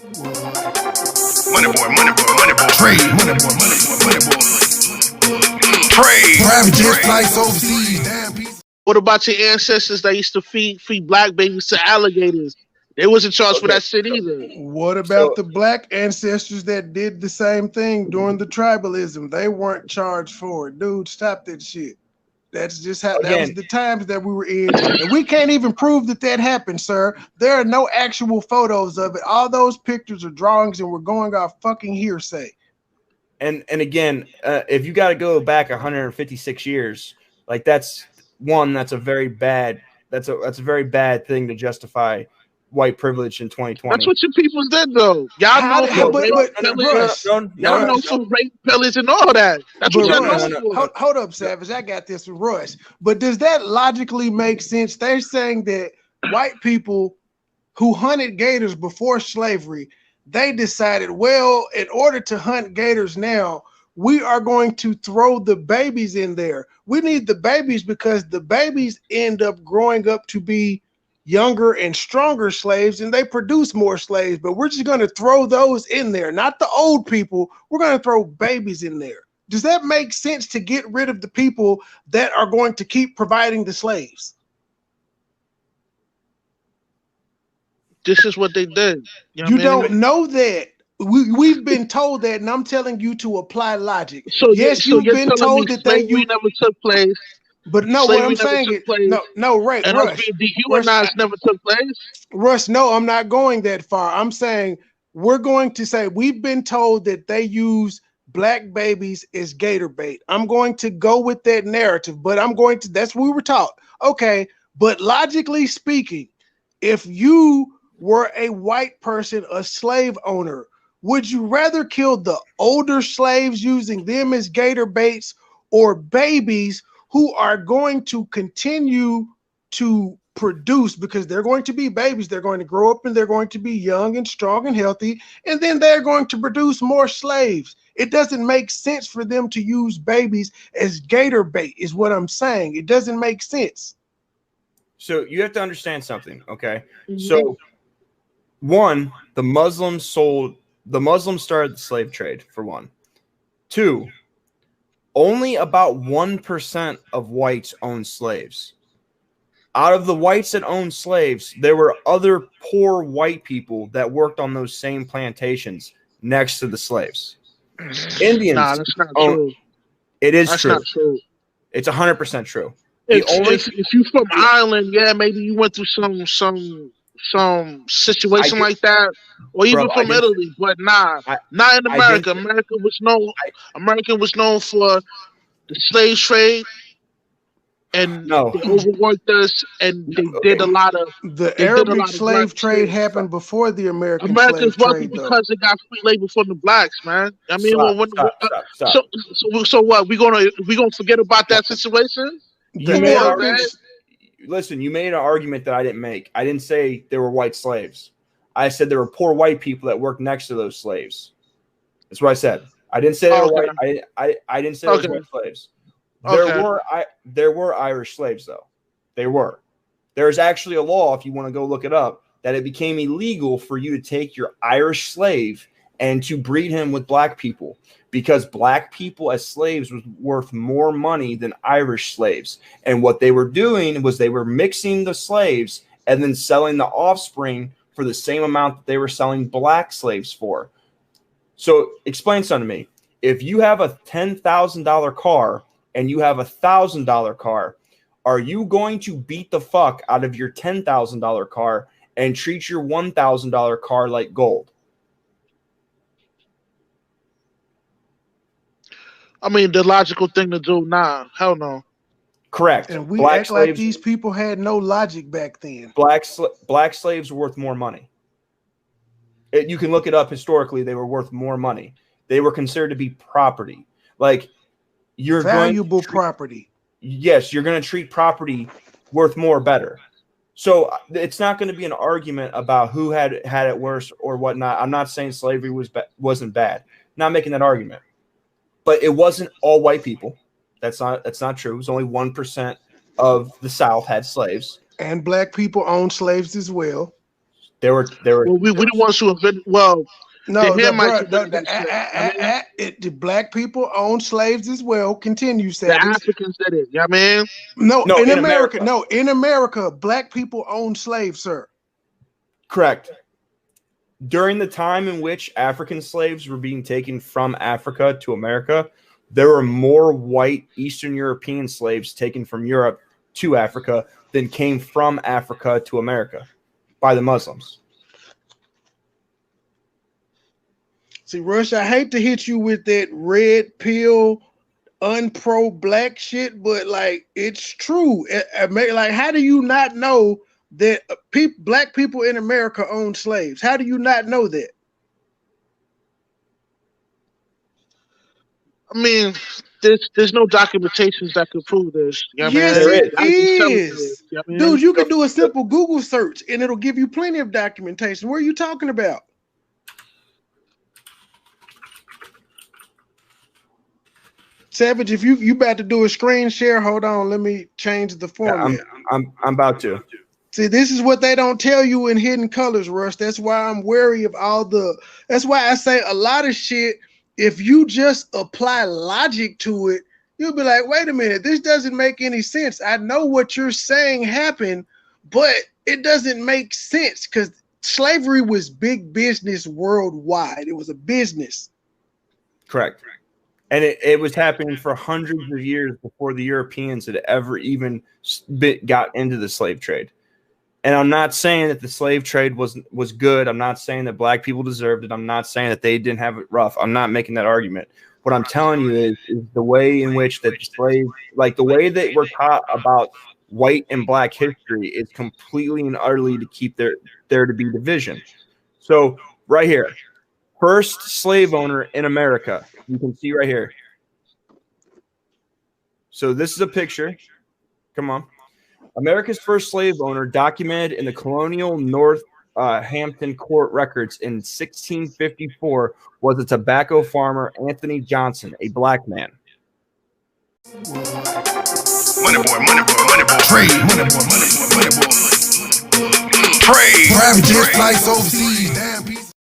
Money boy, trade, money boy, trade. Private jet flights overseas, damn piece. What about your ancestors that used to feed black babies to alligators? They wasn't charged for that shit either. What about the black ancestors that did the same thing during the tribalism? They weren't charged for it. Dude, stop that shit. That's just how that was the times that we were in. And we can't even prove that happened, sir. There are no actual photos of it. All those pictures are drawings, and we're going off fucking hearsay. And again, if you got to go back 156 years, like that's a very bad thing to justify white privilege in 2020. That's what your people did, though. Y'all know for rape pillage and all that. That's what y'all know. Hold up, Savage. I got this from Rush. But does that logically make sense? They're saying that white people who hunted gators before slavery, they decided, well, in order to hunt gators now, we are going to throw the babies in there. We need the babies because the babies end up growing up to be younger and stronger slaves, and they produce more slaves, but we're just going to throw those in there, not the old people. We're going to throw babies in there. Does that make sense to get rid of the people that are going to keep providing the slaves? This is what they did. You don't know that. We've been told that, and I'm telling you to apply logic. So yes, you've been told that slavery never took place. But no, what I'm saying is, Rush. Dehumanized never took place. Rush, no, I'm not going that far. I'm saying we're going to say we've been told that they use black babies as gator bait. I'm going to go with that narrative, but that's what we were taught. Okay, but logically speaking, if you were a white person, a slave owner, would you rather kill the older slaves using them as gator baits or babies who are going to continue to produce because they're going to be babies? They're going to grow up and they're going to be young and strong and healthy, and then they're going to produce more slaves. It doesn't make sense for them to use babies as gator bait is what I'm saying. It doesn't make sense. So you have to understand something, okay? Mm-hmm. So one, the Muslims started the slave trade, for one. Two, only about 1% of whites own slaves. Out of the whites that owned slaves, there were other poor white people that worked on those same plantations next to the slaves. Indians. Nah, that's not true. It is that's true. Not true. It's 100% true. If you're from Ireland, yeah, maybe you went through some situation like that, or even from Italy, but not in America. America was known for the slave trade, and they overworked us, and they did a lot of the Arabic slave trade happened before the American slave trade, because they got free labor from the blacks, man. I mean, stop. So what? We gonna forget about that situation? Listen, you made an argument that I didn't make. I didn't say there were white slaves. I said there were poor white people that worked next to those slaves. That's what I said. I didn't say there were white. I didn't say there were white slaves. There were Irish slaves, though. They were. There's actually a law, if you want to go look it up, that it became illegal for you to take your Irish slave and to breed him with black people, because black people as slaves was worth more money than Irish slaves. And what they were doing was they were mixing the slaves and then selling the offspring for the same amount that they were selling black slaves for. So explain something to me. If you have a $10,000 car and you have a $1,000 car, are you going to beat the fuck out of your $10,000 car and treat your $1,000 car like gold? I mean, the logical thing to do, nah, hell no. Correct. And we act like these people had no logic back then. Black slaves were worth more money. You can look it up historically. They were worth more money. They were considered to be property. Like, you're valuable property. Yes, you're going to treat property worth more better. So it's not going to be an argument about who had it worse or whatnot. I'm not saying slavery wasn't bad. Not making that argument. But it wasn't all white people. That's not true. It was only 1% of the South had slaves. And black people owned slaves as well. They were. Well, we the ones who invented. Well, no, the black people owned slaves as well. Continue, Savage. The Africans did it. You know what I mean? No, in America. No, in America, black people owned slaves, sir. Correct. During the time in which African slaves were being taken from Africa to America, there were more white Eastern European slaves taken from Europe to Africa than came from Africa to America by the Muslims. See, Rush, I hate to hit you with that red pill, unpro-black shit, but like it's true. Like, how do you not know that black people in America own slaves? How do you not know that? I mean, there's no documentations that could prove this. You know what yes, I mean? it is. You know what I mean? Dude, you can do a simple Google search and it'll give you plenty of documentation. What are you talking about? Savage, if you about to do a screen share, hold on, let me change the format. Yeah, I'm about to. See, this is what they don't tell you in Hidden Colors, Rush. That's why I'm wary of that's why I say a lot of shit, if you just apply logic to it, you'll be like, wait a minute, this doesn't make any sense. I know what you're saying happened, but it doesn't make sense because slavery was big business worldwide. It was a business. Correct. And it was happening for hundreds of years before the Europeans had ever even got into the slave trade. And I'm not saying that the slave trade was good. I'm not saying that black people deserved it. I'm not saying that they didn't have it rough. I'm not making that argument. What I'm telling you is the way in which that the slave, like the way that we're taught about white and black history is completely and utterly to keep there to be division. So right here, first slave owner in America. You can see right here. So this is a picture. Come on. America's first slave owner documented in the colonial Northampton court records in 1654 was a tobacco farmer, Anthony Johnson, a black man. MoneyBoy. Trade. MoneyBoy. Trade. Private jet flights overseas.